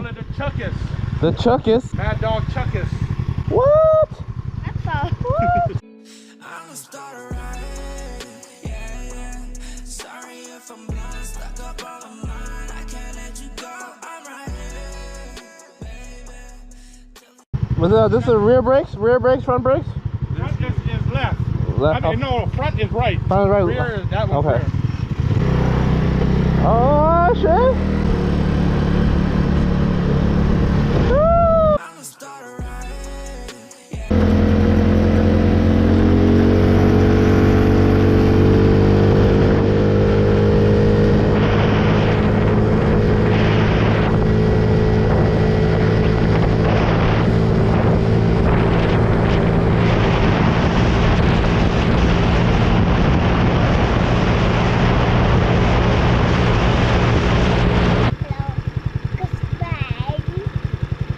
The Chuckus. The Chuckus? Mad Dog Chuckus. What? That's all. What? I'm a starter, right? Yeah. Sorry if I'm blind, stuck up all of mine. I can't let you go. I'm right here, baby. Was this a rear brakes? Rear brakes, front brakes? Front is left. Left. I mean, no, front is right. Front is right. Rear is that one. Okay. Rear. Oh shit! I'm a starter, right?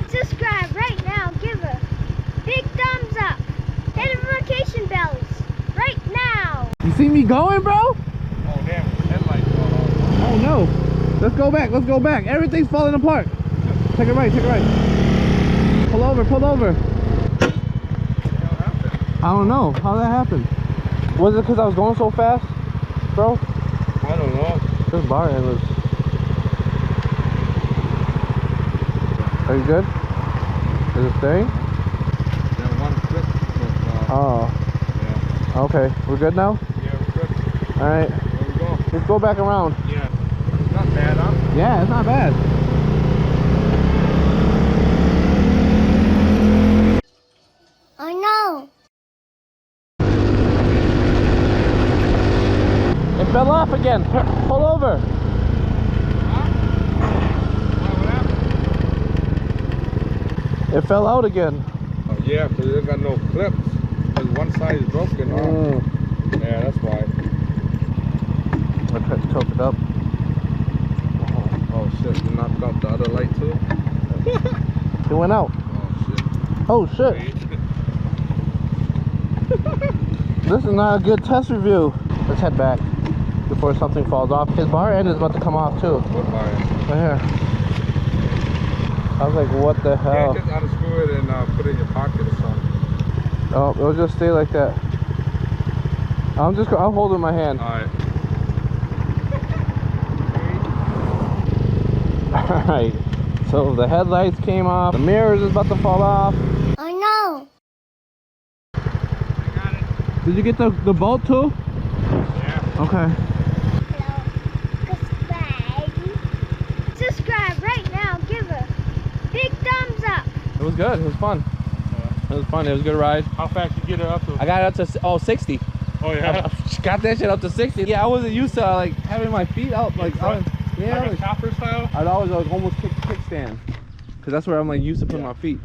Subscribe right now. Give a big thumbs up. Hit the notification bells right now. You see me going, bro? Oh, damn. Headlights fall off. Oh no. Let's go back. Let's go back. Everything's falling apart. Take it right. Take it right. Pull over. Pull over. I don't know how that happened. Was it because I was going so fast, bro? I don't know. This bar end was. Are you good? Is it staying? That one clip. Oh. Yeah. Okay. We're good now? Yeah, we're good. Alright. There we go. Let's go back around. Yeah. It's not bad, huh? Yeah, it's not bad. I know. It fell off again. Pull over. What happened? It fell out again. Oh, yeah, because it got no clips. Because one side is broken. Huh? Yeah, that's why. I tried to tilt it up. Oh, shit. You knocked out the other light, too? It went out. Oh, shit. Oh shit. This is not a good test review. Let's head back before something falls off. His bar end is about to come off too. What bar? Right here. I was like, what the hell? Yeah, just unscrew it and put it in your pocket or something. Oh, it'll just stay like that. I'll hold it in my hand. Alright. Alright. So the headlights came off. The mirrors is about to fall off. I know. I got it. Did you get the bolt too? Yeah. Okay. Subscribe right now. Give a big thumbs up. It was good. It was fun. It was fun. It was a good ride. How fast you get it up to? I got it up to 60. Oh, yeah. I got that shit up to 60. Yeah, I wasn't used to like having my feet out like yeah. Like a chopper style? I'd always like almost kickstand, because that's where I'm like used to putting my feet.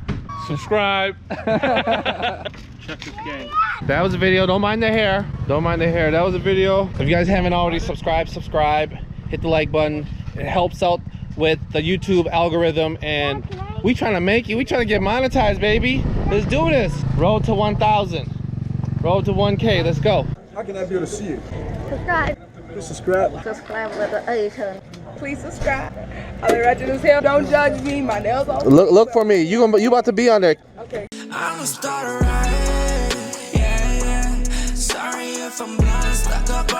Subscribe. Check this game. That was a video. Don't mind the hair. Don't mind the hair. That was a video. If you guys haven't already subscribed. Hit the like button. It helps out with the YouTube algorithm, and we trying to make it. We trying to get monetized, baby. Let's do this. Road to 1,000. Road to 1K. Let's go. How can I be able to see it? Subscribe. Please subscribe. Subscribe with the A turn. Please subscribe. I'll be ratchet as hell. Don't judge me. My nails all. Look for me. You about to be on there. Okay. I'm a starter, right? Yeah. Sorry if I'm blind, stuck up.